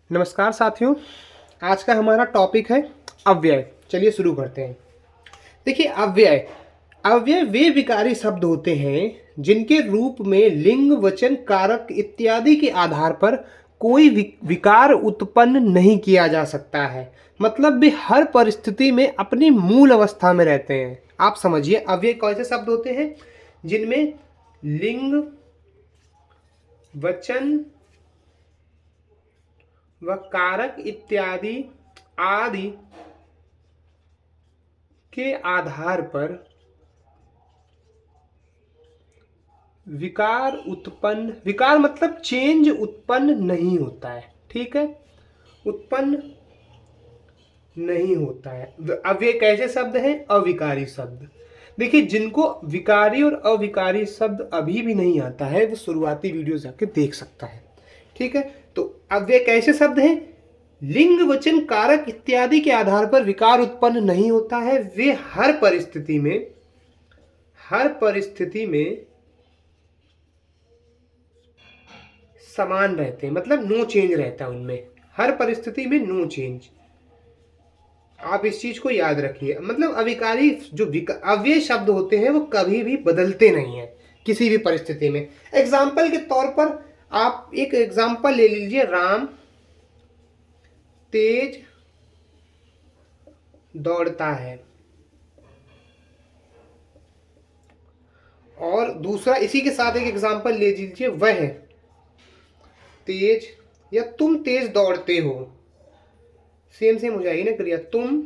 नमस्कार साथियों। आज का हमारा टॉपिक है अव्यय। चलिए शुरू करते हैं। देखिए, अव्यय अव्यय वे विकारी शब्द होते हैं जिनके रूप में लिंग, वचन, कारक इत्यादि के आधार पर कोई विकार उत्पन्न नहीं किया जा सकता है। मतलब वे हर परिस्थिति में अपनी मूल अवस्था में रहते हैं। आप समझिए, अव्यय कौन से शब्द होते हैं जिनमें लिंग, वचन व कारक इत्यादि आदि के आधार पर विकार मतलब चेंज उत्पन्न नहीं होता है। ठीक है, उत्पन्न नहीं होता है। अब ये कैसे शब्द हैं? अविकारी शब्द। देखिए, जिनको विकारी और अविकारी शब्द अभी भी नहीं आता है वो शुरुआती वीडियो जाके देख सकता है। ठीक है, तो अब ये कैसे शब्द हैं? लिंग, वचन, कारक इत्यादि के आधार पर विकार उत्पन्न नहीं होता है। वे हर परिस्थिति में समान रहते हैं, मतलब नो चेंज रहता है उनमें। हर परिस्थिति में नो चेंज। आप इस चीज को याद रखिए। मतलब अविकारी जो अव्यय शब्द होते हैं वो कभी भी बदलते नहीं है किसी भी परिस्थिति में। एग्जाम्पल के तौर पर आप एक एग्जाम्पल ले लीजिए, राम तेज दौड़ता है। और दूसरा इसी के साथ एक एग्जाम्पल ले लीजिए, वह तेज, या तुम तेज दौड़ते हो। सेम सेम हो जाएगी ना क्रिया, तुम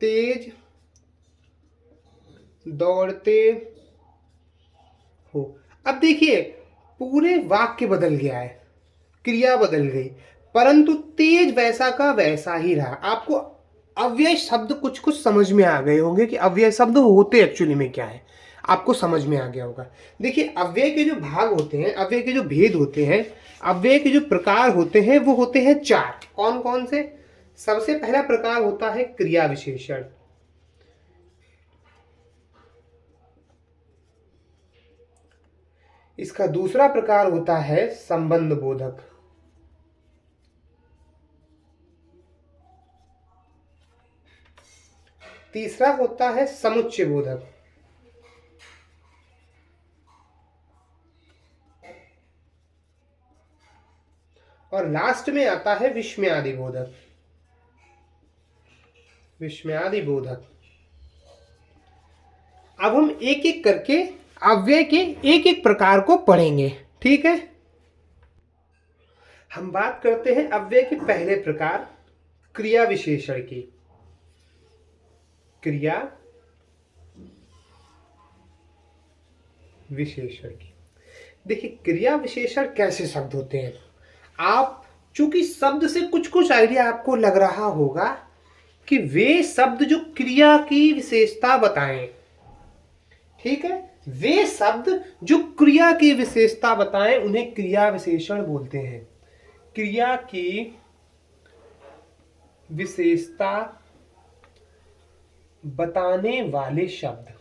तेज दौड़ते हो। अब देखिए, पूरे वाक्य बदल गया है, क्रिया बदल गई, परंतु तेज वैसा का वैसा ही रहा। आपको अव्यय शब्द कुछ कुछ समझ में आ गए होंगे कि अव्यय शब्द होते एक्चुअली में क्या है, आपको समझ में आ गया होगा। देखिए, अव्यय के जो भाग होते हैं, अव्यय के जो भेद होते हैं, अव्यय के जो प्रकार होते हैं वो होते हैं चार। कौन कौन से? सबसे पहला प्रकार होता है क्रिया विशेषण। इसका दूसरा प्रकार होता है संबंध बोधक। तीसरा होता है समुच्चय बोधक। और लास्ट में आता है विस्मयादि बोधक। विस्मयादि बोधक। अब हम एक एक करके अव्यय के एक एक प्रकार को पढ़ेंगे। ठीक है, हम बात करते हैं अव्यय के पहले प्रकार क्रिया विशेषण की। क्रिया विशेषण की। देखिए, क्रिया विशेषण कैसे शब्द होते हैं? आप चूंकि शब्द से कुछ कुछ आइडिया आपको लग रहा होगा कि वे शब्द जो क्रिया की विशेषता बताएं। ठीक है, वे शब्द जो क्रिया की विशेषता बताएं उन्हें क्रिया विशेषण बोलते हैं। क्रिया की विशेषता बताने वाले शब्द,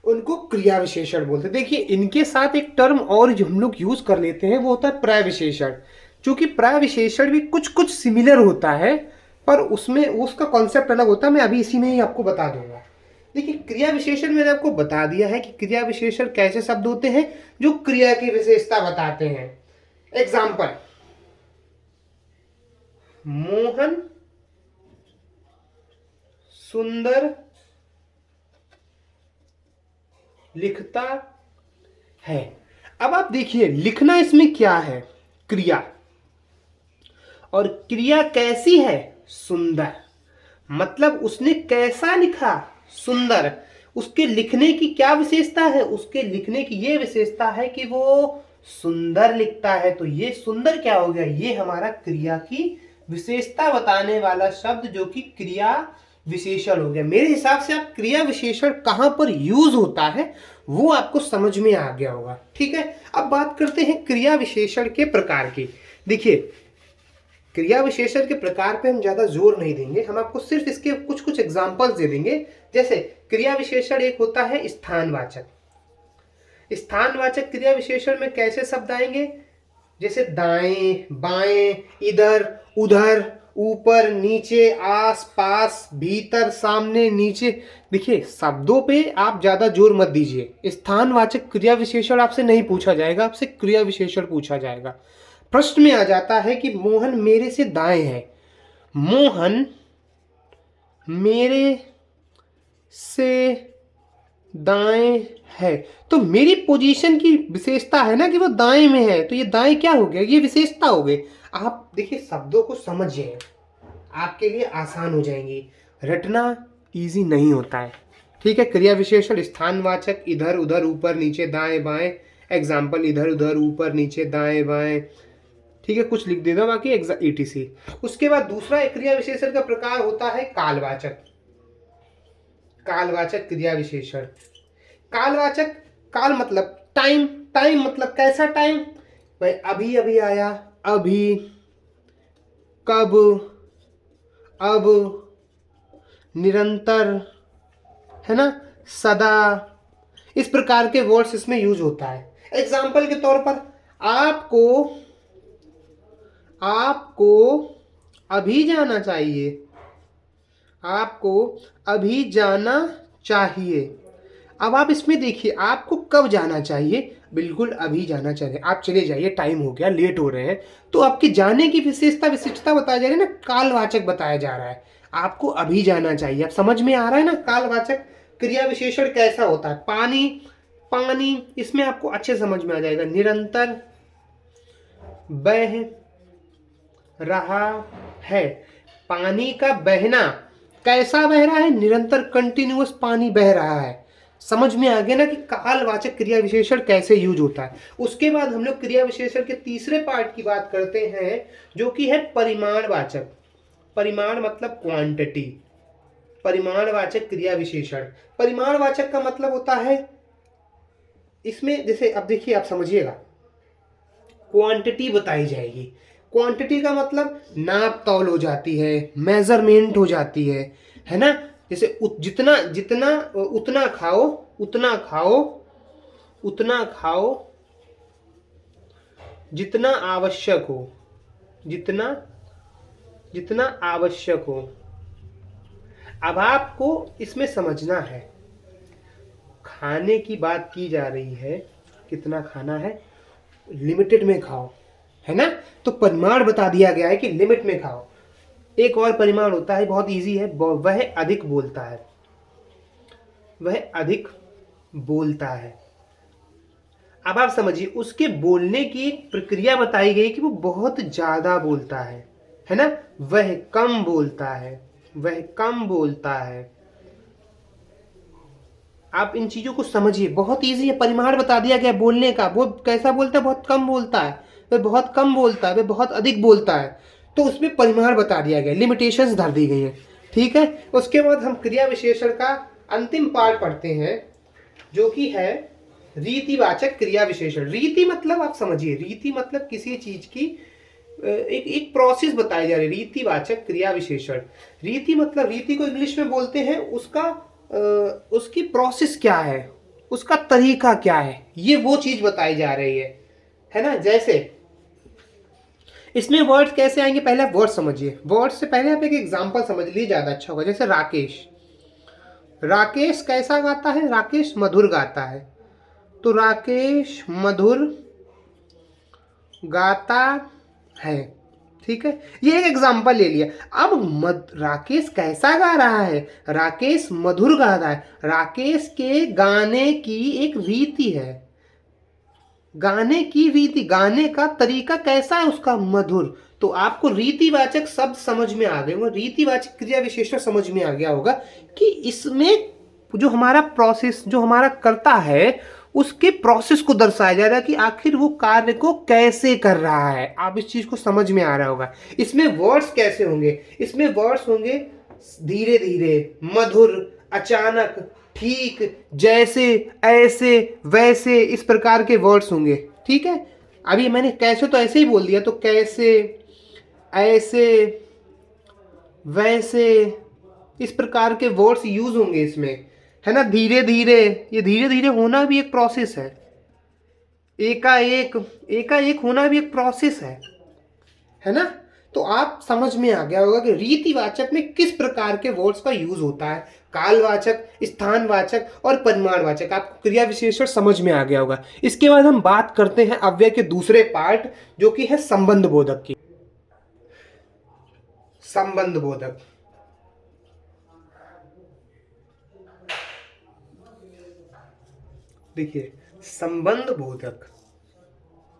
उनको क्रिया विशेषण बोलते हैं। देखिए, इनके साथ एक टर्म और जो हम लोग यूज कर लेते हैं वो होता है प्रय विशेषण। चूंकि प्रय विशेषण भी कुछ कुछ सिमिलर होता है पर उसमें उसका कॉन्सेप्ट अलग होता है। मैं अभी इसी में ही आपको बता दूंगा। देखिए, क्रिया विशेषण मैंने आपको बता दिया है कि क्रिया विशेषण कैसे शब्द होते हैं जो क्रिया की विशेषता बताते हैं। एग्जाम्पल, मोहन सुंदर लिखता है। अब आप देखिए, लिखना इसमें क्या है? क्रिया। और क्रिया कैसी है? सुंदर। मतलब उसने कैसा लिखा? सुंदर। उसके लिखने की क्या विशेषता है? उसके लिखने की ये विशेषता है कि वो सुंदर लिखता है। तो ये सुंदर क्या हो गया? ये हमारा क्रिया की विशेषता बताने वाला शब्द जो कि क्रिया विशेषण हो गया। मेरे हिसाब से आप क्रिया विशेषण कहां पर यूज होता है वो आपको समझ में आ गया होगा। ठीक है, अब बात करते हैं क्रिया विशेषण के प्रकार की। देखिए, क्रिया विशेषण के प्रकार पे हम ज्यादा जोर नहीं देंगे, हम आपको सिर्फ इसके कुछ कुछ एग्जांपल्स दे देंगे। जैसे क्रिया विशेषण एक होता है स्थानवाचक। स्थानवाचक क्रिया विशेषण में कैसे शब्द आएंगे? जैसे दाएं, बाएं, इधर, उधर, ऊपर, नीचे, आस पास, भीतर, सामने, नीचे। देखिए, शब्दों पे आप ज्यादा जोर मत दीजिए। स्थानवाचक क्रिया विशेषण आपसे नहीं पूछा जाएगा, आपसे क्रिया विशेषण पूछा जाएगा। प्रश्न में आ जाता है कि मोहन मेरे से दाएं है। मोहन मेरे से दाएं है, तो मेरी पोजीशन की विशेषता है ना कि वो दाएं में है, तो ये दाएं क्या हो गया? ये विशेषता हो गई। आप देखिए, शब्दों को समझिए, आपके लिए आसान हो जाएंगी। रटना इजी नहीं होता है, ठीक है। क्रिया विशेषण, स्थानवाचक, इधर उधर, ऊपर नीचे, दाएं बाएं। एग्जाम्पल, इधर उधर, ऊपर नीचे, दाएं बाएं, ठीक है। कुछ लिख देना बाकी ETC। उसके बाद दूसरा क्रिया विशेषण का प्रकार होता है कालवाचक। कालवाचक क्रिया विशेषण। कालवाचक, काल मतलब टाइम, टाइम मतलब कैसा टाइम? भाई अभी अभी आया, अभी, कब, अब, निरंतर, है ना, सदा, इस प्रकार के वर्ड्स इसमें यूज होता है। एग्जाम्पल के तौर पर, आपको अभी जाना चाहिए, आपको अभी जाना चाहिए। अब आप इसमें देखिए, आपको कब जाना चाहिए? बिल्कुल अभी जाना चाहिए। आप चले जाइए, टाइम हो गया, लेट हो रहे हैं, तो आपकी जाने की विशिष्टता बताई जा रही है ना, कालवाचक बताया जा रहा है। आपको अभी जाना चाहिए। अब समझ में आ रहा है ना कालवाचक क्रिया विशेषण कैसा होता है? पानी, पानी, इसमें आपको अच्छे समझ में आ जाएगा। निरंतर बह रहा है, पानी का बहना कैसा बह रहा है? निरंतर, कंटिन्यूअस पानी बह रहा है। समझ में आ गया ना कि कालवाचक क्रिया विशेषण कैसे यूज होता है। उसके बाद हम लोग क्रिया विशेषण के तीसरे पार्ट की बात करते हैं, जो कि है परिमाणवाचक। परिमाण मतलब क्वांटिटी। परिमाणवाचक क्रिया विशेषण। परिमाणवाचक का मतलब होता है, इसमें जैसे अब देखिए, आप समझिएगा, क्वांटिटी बताई जाएगी। क्वांटिटी का मतलब नाप तौल हो जाती है, मेजरमेंट हो जाती है ना। जैसे जितना जितना उतना खाओ, उतना खाओ, उतना खाओ, जितना आवश्यक हो, जितना जितना आवश्यक हो। अब आपको इसमें समझना है, खाने की बात की जा रही है, कितना खाना है, लिमिटेड में खाओ, है ना। तो परिमाण बता दिया गया है कि लिमिट में खाओ। एक और परिमाण होता है, बहुत इजी है, वह अधिक बोलता है। वह अधिक बोलता है। अब आप समझिए, उसके बोलने की एक प्रक्रिया बताई गई कि वो बहुत ज्यादा बोलता है ना। वह कम बोलता है, वह कम बोलता है। आप इन चीजों को समझिए, बहुत इजी है। परिमाण बता दिया गया बोलने का, वो कैसा बोलता है? बहुत कम बोलता है, वह बहुत कम बोलता है, वह बहुत अधिक बोलता है। तो उसमें परिमाण बता दिया गया, लिमिटेशंस धर दी गई है, ठीक है। उसके बाद हम क्रिया विशेषण का अंतिम पार्ट पढ़ते हैं, जो कि है रीतिवाचक क्रिया विशेषण। रीति मतलब आप समझिए, रीति मतलब किसी चीज की एक प्रोसेस बताई जा रही है। रीतिवाचक क्रिया विशेषण। रीति मतलब, रीति को इंग्लिश में बोलते हैं, उसकी प्रोसेस क्या है, उसका तरीका क्या है, ये वो चीज बताई जा रही है ना। जैसे इसमें वर्ड्स कैसे आएंगे, पहले आप वर्ड समझिए। वर्ड से पहले आप एक एग्जांपल समझ लीजिए, ज्यादा अच्छा होगा। जैसे राकेश, राकेश कैसा गाता है? राकेश मधुर गाता है। तो राकेश मधुर गाता है, ठीक है। ये एक एग्जांपल ले लिया। अब राकेश कैसा गा रहा है? राकेश मधुर गा रहा है। राकेश के गाने की एक रीति है, गाने की रीति, गाने का तरीका कैसा है उसका? मधुर। तो आपको रीतिवाचक शब्द समझ में आ गए होंगे, रीतिवाचक क्रिया विशेषण समझ में आ गया होगा कि इसमें जो हमारा प्रोसेस, जो हमारा करता है, उसके प्रोसेस को दर्शाया जा रहा है कि आखिर वो कार्य को कैसे कर रहा है। आप इस चीज को समझ में आ रहा होगा। इसमें वर्ड्स कैसे होंगे? इसमें वर्ड्स होंगे धीरे धीरे, मधुर, अचानक, ठीक, जैसे, ऐसे, वैसे, इस प्रकार के वर्ड्स होंगे, ठीक है। अभी मैंने कैसे तो ऐसे ही बोल दिया, तो कैसे, ऐसे, वैसे, इस प्रकार के वर्ड्स यूज होंगे इसमें, है ना। धीरे धीरे, ये धीरे धीरे होना भी एक प्रोसेस है, एकाएक होना भी एक प्रोसेस है ना। तो आप समझ में आ गया होगा कि रीतिवाचक में किस प्रकार के वर्ड्स का यूज होता है, कालवाचक, स्थानवाचक और परिमाणवाचक। आपको क्रिया विशेषण समझ में आ गया होगा। इसके बाद हम बात करते हैं अव्यय के दूसरे पार्ट, जो कि है संबंध बोधक की। संबंध बोधक, देखिए संबंध बोधक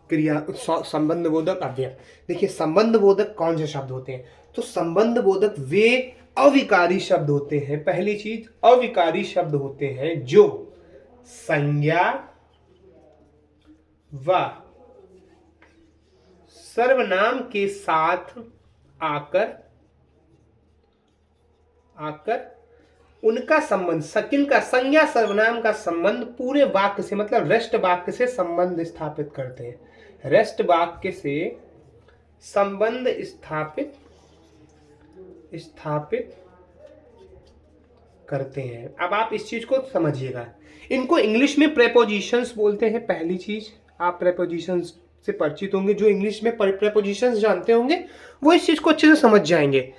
क्रिया, संबंध बोधक अव्यय। देखिए संबंध बोधक कौन से शब्द होते हैं, तो संबंध बोधक वे अविकारी शब्द होते हैं। पहली चीज, अविकारी शब्द होते हैं जो संज्ञा व सर्वनाम के साथ आकर उनका संबंध, किनका, संज्ञा सर्वनाम का संबंध पूरे वाक्य से, मतलब रेस्ट वाक्य से संबंध स्थापित करते हैं। रेस्ट वाक्य से संबंध स्थापित करते हैं। अब आप इस चीज को समझिएगा। इनको इंग्लिश में प्रेपोजिशंस बोलते हैं। पहली चीज, आप प्रेपोजिशंस से परिचित होंगे। जो इंग्लिश में प्रेपोजिशंस जानते होंगे वो इस चीज को अच्छे से समझ जाएंगे।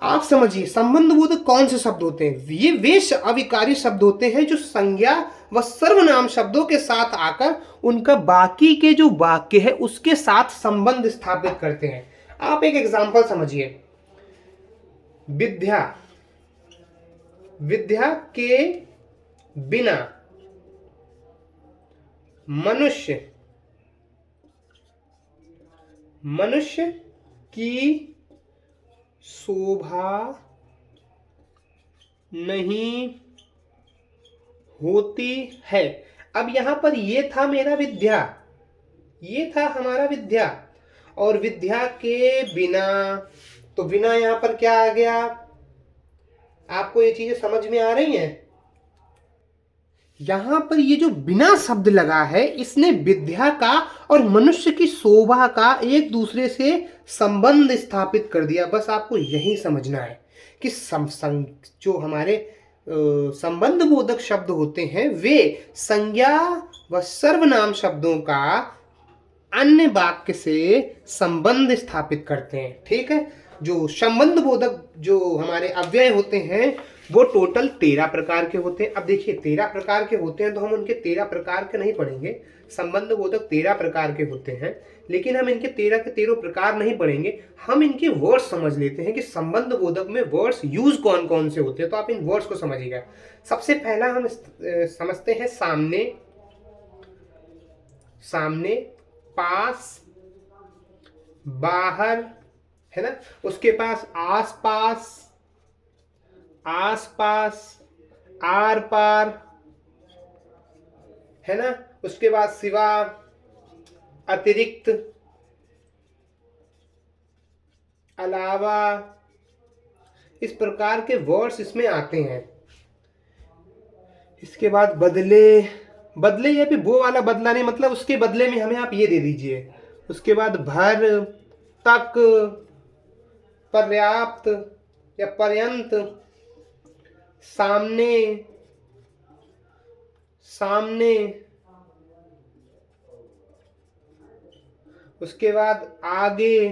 आप समझिए संबंध बोधक कौन से शब्द होते हैं। ये वे अविकारी शब्द होते हैं जो संज्ञा व सर्वनाम शब्दों के साथ आकर उनका बाकी के जो वाक्य है उसके साथ संबंध स्थापित करते हैं। आप एक एग्जांपल समझिए। विद्या, विद्या के बिना मनुष्य की शोभा नहीं होती है। अब यहां पर ये था मेरा विद्या, ये था हमारा विद्या, और विद्या के बिना, तो बिना यहां पर क्या आ गया। आपको ये चीजें समझ में आ रही हैं। यहां पर ये जो बिना शब्द लगा है, इसने विद्या का और मनुष्य की शोभा का एक दूसरे से संबंध स्थापित कर दिया। बस आपको यही समझना है कि जो हमारे संबंध बोधक शब्द होते हैं वे संज्ञा व सर्वनाम शब्दों का अन्य वाक्य से संबंध स्थापित करते हैं। ठीक है। जो संबंध बोधक जो हमारे अव्यय होते हैं वो टोटल 13 प्रकार के होते हैं। अब देखिए 13 प्रकार के होते हैं तो हम उनके 13 प्रकार के नहीं पढ़ेंगे। संबंध बोधक 13 प्रकार के होते हैं, लेकिन हम इनके 13 के 13 प्रकार नहीं पढ़ेंगे। हम इनके वर्ड्स समझ लेते हैं कि संबंध बोधक में वर्ड्स यूज कौन कौन से होते हैं। तो आप इन वर्ड्स को समझिएगा। सबसे पहला हम समझते हैं सामने, सामने, पास, बाहर, है ना। उसके पास आस पास, आस पास, आर पार, है ना। उसके बाद सिवा, अतिरिक्त, अलावा, इस प्रकार के वर्ड्स इसमें आते हैं। इसके बाद बदले, बदले ये भी वो वाला बदला नहीं, मतलब उसके बदले में हमें आप ये दे दीजिए। उसके बाद भर, तक, पर्याप्त या पर्यंत, सामने, सामने, उसके बाद आगे,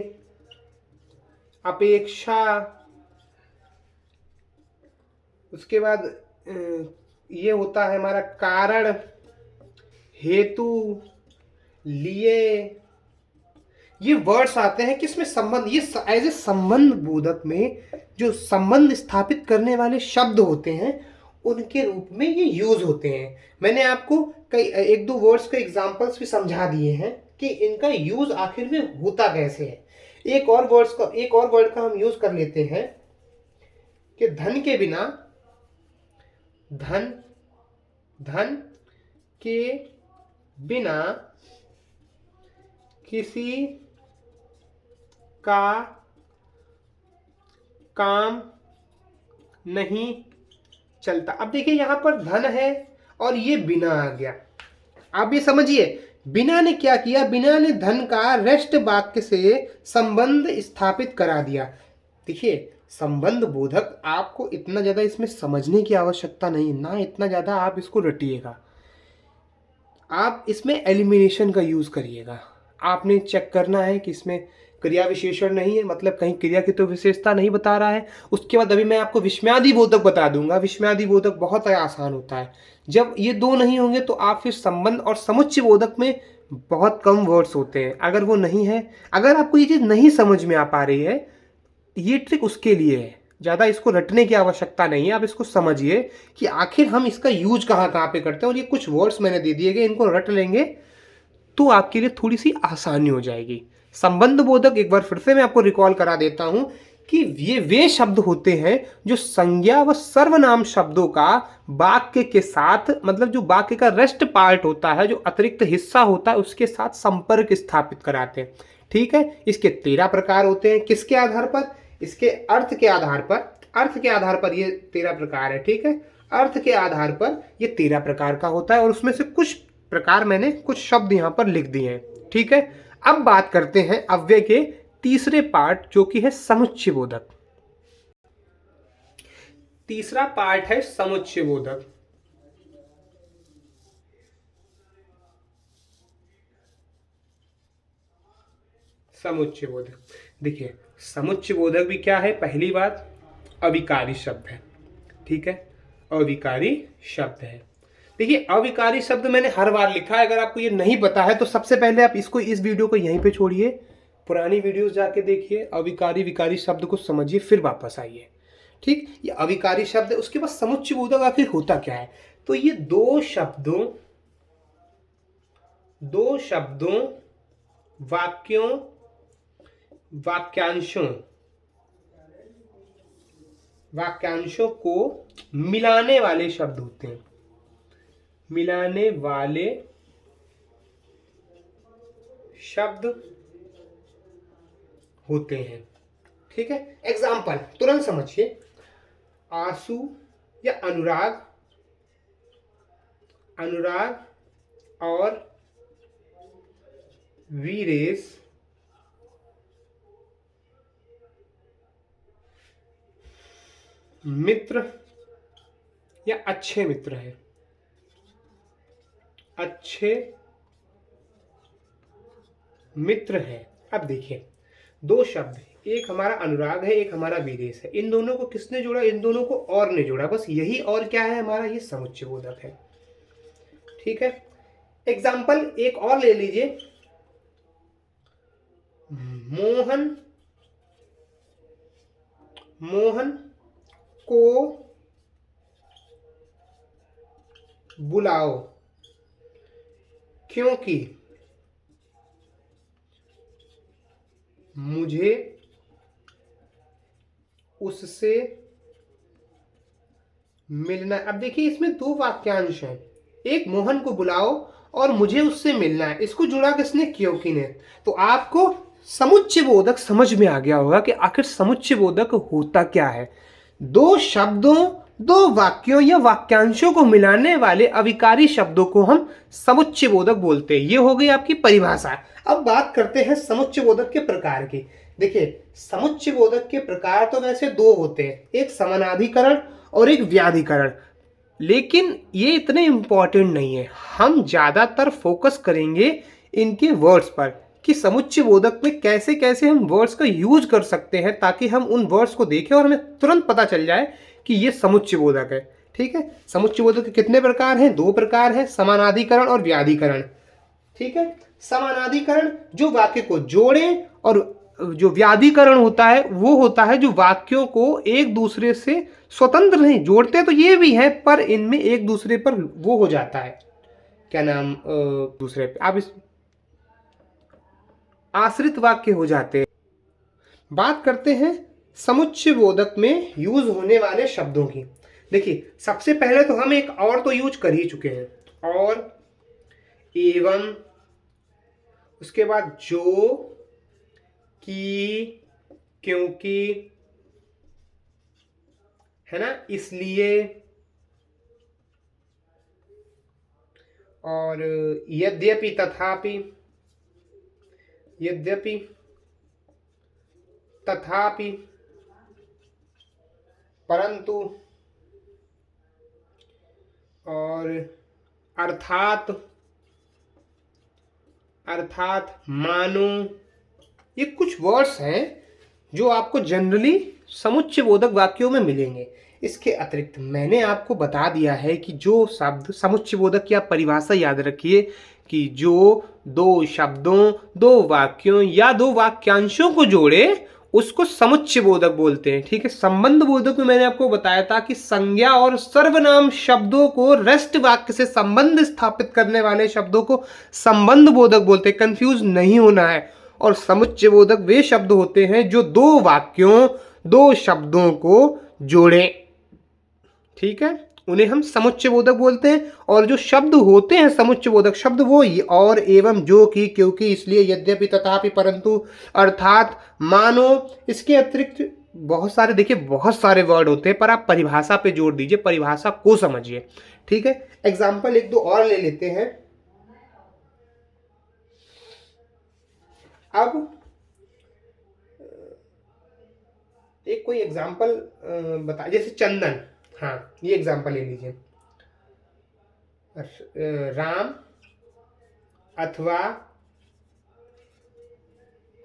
अपेक्षा, उसके बाद ये होता है हमारा कारण, हेतु, लिए। ये वर्ड्स आते हैं किसमें, संबंध। ये एज ए संबंध बोधक में जो संबंध स्थापित करने वाले शब्द होते हैं उनके रूप में ये यूज होते हैं। मैंने आपको कई एक दो वर्ड्स के एग्जांपल्स भी समझा दिए हैं कि इनका यूज आखिर में होता कैसे है। एक और वर्ड का हम यूज कर लेते हैं कि धन के बिना, धन के बिना किसी का काम नहीं चलता। अब देखिए यहां पर धन है और ये बिना आ गया। आप ये समझिए बिना ने क्या किया, बिना ने धन का रेस्ट वाक्य से संबंध स्थापित करा दिया। देखिए संबंध बोधक आपको इतना ज्यादा इसमें समझने की आवश्यकता नहीं, ना इतना ज्यादा आप इसको रटिएगा। आप इसमें एलिमिनेशन का यूज़ करिएगा। आपने चेक करना है कि इसमें क्रिया विशेषण नहीं है, मतलब कहीं क्रिया की तो विशेषता नहीं बता रहा है। उसके बाद अभी मैं आपको विस्मयादि बोधक बता दूंगा। विस्मयादि बोधक बहुत आसान होता है। जब ये दो नहीं होंगे तो आप फिर संबंध और समुच्चय बोधक में बहुत कम वर्ड्स होते हैं। अगर वो नहीं है, अगर आपको ये चीज़ नहीं समझ में आ पा रही है, ये ट्रिक उसके लिए है। ज़्यादा इसको रटने की आवश्यकता नहीं है। आप इसको समझिए कि आखिर हम इसका यूज कहाँ कहाँ पे करते हैं, और ये कुछ वर्ड्स मैंने दे दिए गए, इनको रट लेंगे तो आपके लिए थोड़ी सी आसानी हो जाएगी। संबंध बोधक एक बार फिर से मैं आपको रिकॉल करा देता हूं कि ये वे शब्द होते हैं जो संज्ञा व सर्वनाम शब्दों का वाक्य के साथ, मतलब जो वाक्य का रेस्ट पार्ट होता है, जो अतिरिक्त हिस्सा होता है, उसके साथ संपर्क स्थापित कराते हैं। ठीक है, इसके 13 प्रकार होते हैं। किसके आधार पर? इसके अर्थ के आधार पर। अर्थ के आधार पर ये 13 प्रकार है। ठीक है, अर्थ के आधार पर ये 13 प्रकार का होता है, और उसमें से कुछ प्रकार मैंने कुछ शब्द यहां पर लिख दिए हैं। ठीक है, अब बात करते हैं अव्यय के तीसरे पार्ट, जो कि है समुच्चय बोधक। तीसरा पार्ट है समुच्चय बोधक। समुच्चय बोधक, देखिए समुच्चय बोधक भी क्या है? पहली बात, अविकारी शब्द है। ठीक है, अविकारी शब्द है। देखिए अविकारी शब्द मैंने हर बार लिखा है। अगर आपको ये नहीं पता है तो सबसे पहले आप इसको, इस वीडियो को यहीं पे छोड़िए, पुरानी वीडियोस जाके देखिए, अविकारी विकारी शब्द को समझिए, फिर वापस आइए। ठीक, ये अविकारी शब्द है। उसके बाद समुच्चय बोधक आखिर होता क्या है? तो ये दो शब्दों वाक्यों वाक्यांशों को मिलाने वाले शब्द होते हैं। मिलाने वाले शब्द होते हैं। ठीक है, एग्जाम्पल तुरंत समझिए। आंसू या अनुराग, और वीरेश मित्र या अच्छे मित्र है। अच्छे मित्र है। अब देखिए दो शब्द, एक हमारा अनुराग है, एक हमारा वीरेश है। इन दोनों को किसने जोड़ा? इन दोनों को और ने जोड़ा। बस यही और क्या है हमारा? ये समुच्चय बोधक है। ठीक है, एग्जाम्पल एक और ले लीजिए। मोहन को बुलाओ क्योंकि मुझे उससे मिलना है। अब देखिए इसमें दो वाक्यांश हैं, एक मोहन को बुलाओ और मुझे उससे मिलना है। इसको जुड़ा किसने? क्योंकि ने। तो आपको समुच्चय बोधक समझ में आ गया होगा कि आखिर समुच्चय बोधक होता क्या है। दो शब्दों, दो वाक्यों या वाक्यांशों को मिलाने वाले अविकारी शब्दों को हम समुच्चय बोधक बोलते हैं। ये हो गई आपकी परिभाषा। अब बात करते हैं समुच्चय बोधक के प्रकार की। देखिए समुच्चय बोधक के प्रकार तो वैसे दो होते हैं, एक समानाधिकरण और एक व्याधिकरण, लेकिन ये इतने इंपॉर्टेंट नहीं है। हम ज्यादातर फोकस करेंगे इनके वर्ड्स पर कि समुच्चय बोधक में कैसे कैसे हम वर्ड्स का यूज कर सकते हैं, ताकि हम उन वर्ड्स को देखें और हमें तुरंत पता चल जाए कि ये समुच्चय बोधक है। ठीक है, समुच्चय बोधक के कितने प्रकार हैं? दो प्रकार हैं, समानाधिकरण और व्याधिकरण। ठीक है, समानाधिकरण जो वाक्य को जोड़े, और जो व्याधिकरण होता है वो होता है जो वाक्यों को एक दूसरे से स्वतंत्र नहीं जोड़ते, तो ये भी है पर इनमें एक दूसरे पर वो हो जाता है, क्या नाम, दूसरे पे आप इस आश्रित वाक्य हो जाते हैं। बात करते हैं समुच्चय बोधक में यूज होने वाले शब्दों की। देखिए सबसे पहले तो हम एक और तो यूज कर ही चुके हैं, और, एवं, उसके बाद जो, कि, क्योंकि, है ना, इसलिए, और यद्यपि, तथापि, यद्यपि, तथापि, परंतु, और अर्थात, अर्थात मानो, ये कुछ वर्ड्स हैं जो आपको जनरली समुच्चय बोधक वाक्यों में मिलेंगे। इसके अतिरिक्त मैंने आपको बता दिया है कि जो शब्द समुच्चय बोधक की आप परिभाषा याद रखिए कि जो दो शब्दों, दो वाक्यों या दो वाक्यांशों को जोड़े उसको समुच्चय बोधक बोलते हैं। ठीक है, संबंध बोधक में मैंने आपको बताया था कि संज्ञा और सर्वनाम शब्दों को रेस्ट वाक्य से संबंध स्थापित करने वाले शब्दों को संबंध बोधक बोलते हैं। कंफ्यूज नहीं होना है। और समुच्चय बोधक वे शब्द होते हैं जो दो वाक्यों, दो शब्दों को जोड़े। ठीक है, उन्हें हम समुच्चय बोधक बोलते हैं। और जो शब्द होते हैं समुच्चय बोधक शब्द, वो और, एवं, जो कि, क्योंकि, इसलिए, यद्यपि, तथापि, परंतु, अर्थात, मानो, इसके अतिरिक्त बहुत सारे, देखिए बहुत सारे वर्ड होते हैं, पर आप परिभाषा पे जोर दीजिए, परिभाषा को समझिए। ठीक है, एग्जाम्पल एक दो और ले लेते हैं। अब एक कोई एग्जाम्पल बता, जैसे चंदन। हाँ, ये एग्जाम्पल ले लीजिए। राम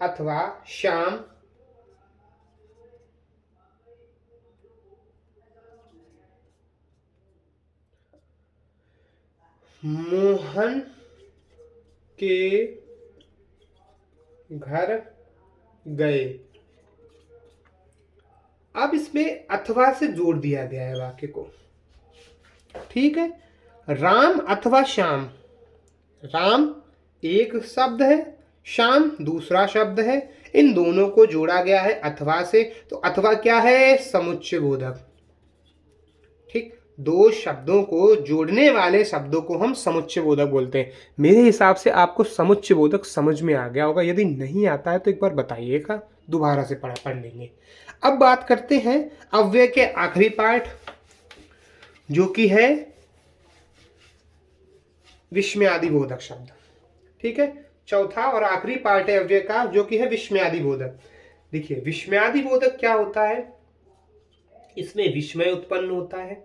अथवा श्याम मोहन के घर गए। अब इसमें अथवा से जोड़ दिया गया है वाक्य को। ठीक है, राम अथवा श्याम, राम एक शब्द है, श्याम दूसरा शब्द है, इन दोनों को जोड़ा गया है अथवा से। तो अथवा क्या है? समुच्चय बोधक। ठीक, दो शब्दों को जोड़ने वाले शब्दों को हम समुच्चय बोधक बोलते हैं। मेरे हिसाब से आपको समुच्चय बोधक समझ में आ गया होगा। यदि नहीं आता है तो एक बार बताइएगा, दोबारा से पढ़ लेंगे। अब बात करते हैं अव्यय के आखिरी पार्ट, जो कि है विस्मयादि बोधक शब्द। ठीक है, चौथा और आखिरी पार्ट है अव्यय का, जो कि है विस्मयादि बोधक। देखिए, विस्मयादि बोधक क्या होता है? इसमें विस्मय उत्पन्न होता है,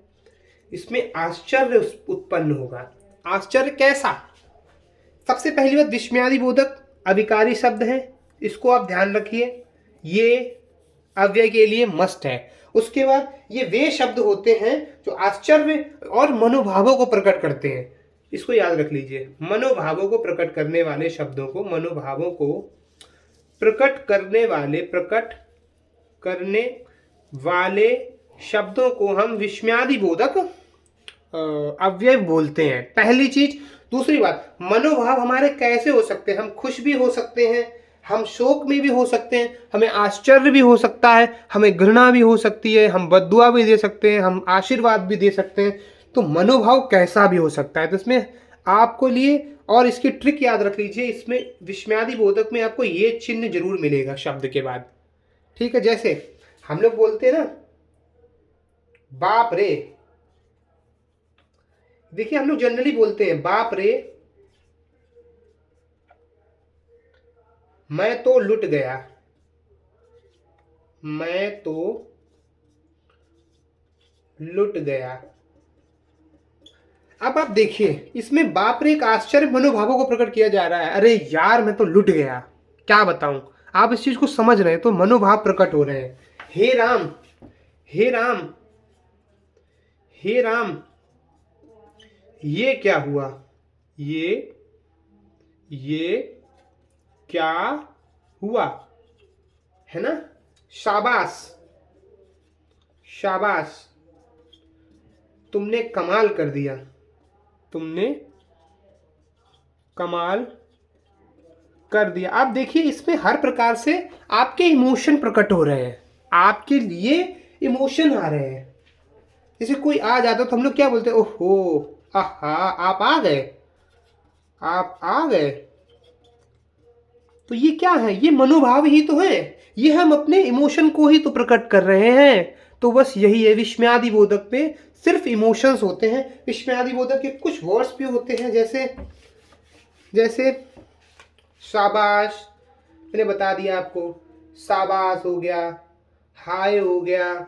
इसमें आश्चर्य उत्पन्न होगा। आश्चर्य कैसा? सबसे पहली बात, विस्मयादि बोधक अविकारी शब्द है, इसको आप ध्यान रखिए, ये अव्यय के लिए मस्ट है। उसके बाद ये वे शब्द होते हैं जो आश्चर्य और मनोभावों को प्रकट करते हैं, इसको याद रख लीजिए। मनोभावों को प्रकट करने वाले शब्दों को, मनोभावों को प्रकट करने वाले शब्दों को हम विस्मयादि बोधक अव्यय बोलते हैं, पहली चीज। दूसरी बात, मनोभाव हमारे कैसे हो सकते हैं? हम खुश भी हो सकते हैं, हम शोक में भी हो सकते हैं, हमें आश्चर्य भी हो सकता है, हमें घृणा भी हो सकती है, हम बद्दुआ भी दे सकते हैं, हम आशीर्वाद भी दे सकते हैं। तो मनोभाव कैसा भी हो सकता है। तो इसमें आपको लिए, और इसकी ट्रिक याद रख लीजिए, इसमें विस्मयादि बोधक में आपको ये चिन्ह जरूर मिलेगा शब्द के बाद। ठीक है, जैसे हम लोग बोलते हैं ना, बाप रे। देखिए, हम लोग जनरली बोलते हैं बाप रे, मैं तो लुट गया, मैं तो लुट गया। अब आप देखिए, इसमें बाप रे एक आश्चर्य मनोभावों को प्रकट किया जा रहा है। अरे यार, मैं तो लुट गया, क्या बताऊं। आप इस चीज को समझ रहे हैं, तो मनोभाव प्रकट हो रहे हैं। हे राम, हे राम, हे राम, ये क्या हुआ, ये क्या हुआ, है ना। शाबाश, शाबाश, तुमने कमाल कर दिया, तुमने कमाल कर दिया। आप देखिए, इसमें हर प्रकार से आपके इमोशन प्रकट हो रहे हैं, आपके लिए इमोशन आ रहे हैं। जैसे कोई आ जाता तो हम लोग क्या बोलते हैं? ओहो, आहा, आप आ गए, आप आ गए। तो ये क्या है? ये मनोभाव ही तो है, ये हम अपने इमोशन को ही तो प्रकट कर रहे हैं। तो बस यही है, विस्मयादि बोधक पे सिर्फ इमोशंस होते हैं। विस्मयादि बोधक के कुछ वर्ड्स भी होते हैं, जैसे शाबाश, मैंने बता दिया आपको, शाबाश हो गया, हाय हो गया,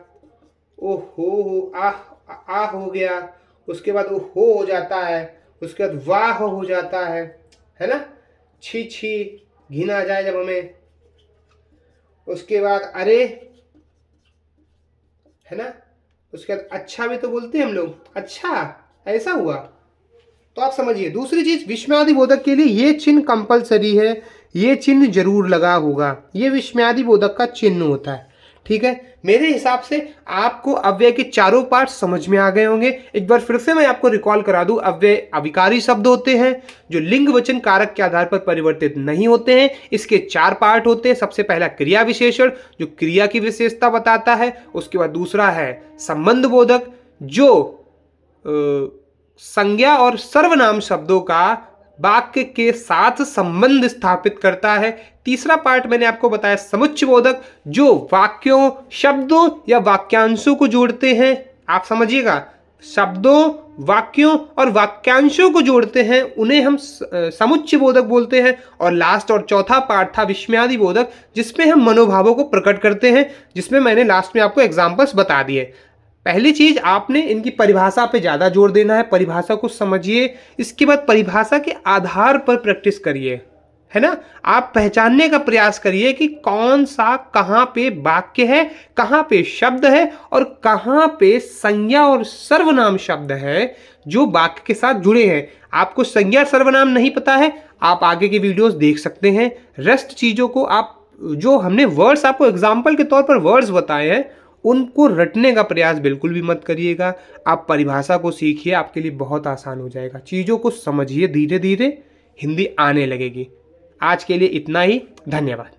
ओहो, आह हो गया, उसके बाद ओहो हो जाता है, उसके बाद वाह हो जाता है ना। छी छी घिन आ जाए जब हमें। उसके बाद अरे, है ना। उसके बाद अच्छा भी तो बोलते हैं हम लोग, अच्छा ऐसा हुआ। तो आप समझिए। दूसरी चीज, विस्मयादि बोधक के लिए ये चिन्ह कंपलसरी है, ये चिन्ह जरूर लगा होगा, ये विस्मयादि बोधक का चिन्ह होता है। ठीक है, मेरे हिसाब से आपको अव्यय के चारों पार्ट समझ में आ गए होंगे। एक बार फिर से मैं आपको रिकॉल करा दूं, अव्यय अविकारी शब्द होते हैं जो लिंग वचन कारक के आधार पर परिवर्तित नहीं होते हैं। इसके 4 पार्ट होते हैं। सबसे पहला क्रिया विशेषण जो क्रिया की विशेषता बताता है। उसके बाद दूसरा है संबंध बोधक जो संज्ञा और सर्वनाम शब्दों का वाक्य के साथ संबंध स्थापित करता है। तीसरा पार्ट मैंने आपको बताया समुच्चय बोधक जो वाक्यों, शब्दों या वाक्यांशों को जोड़ते हैं। आप समझिएगा, शब्दों, वाक्यों और वाक्यांशों को जोड़ते हैं, उन्हें हम समुच्चय बोधक बोलते हैं। और लास्ट और चौथा पार्ट था विस्मयादि बोधक जिसमें हम मनोभावों को प्रकट करते हैं, जिसमें मैंने लास्ट में आपको एग्जांपल्स बता दिए। पहली चीज, आपने इनकी परिभाषा पे ज्यादा जोर देना है, परिभाषा को समझिए। इसके बाद परिभाषा के आधार पर प्रैक्टिस करिए, है ना। आप पहचानने का प्रयास करिए कि कौन सा कहाँ पे वाक्य है, कहाँ पे शब्द है और कहाँ पे संज्ञा और सर्वनाम शब्द है जो वाक्य के साथ जुड़े हैं। आपको संज्ञा सर्वनाम नहीं पता है, आप आगे के वीडियोस देख सकते हैं। रेस्ट चीजों को आप, जो हमने वर्ड्स आपको एग्जाम्पल के तौर पर वर्ड्स बताए हैं, उनको रटने का प्रयास बिल्कुल भी मत करिएगा। आप परिभाषा को सीखिए, आपके लिए बहुत आसान हो जाएगा। चीज़ों को समझिए, धीरे धीरे हिंदी आने लगेगी। आज के लिए इतना ही, धन्यवाद।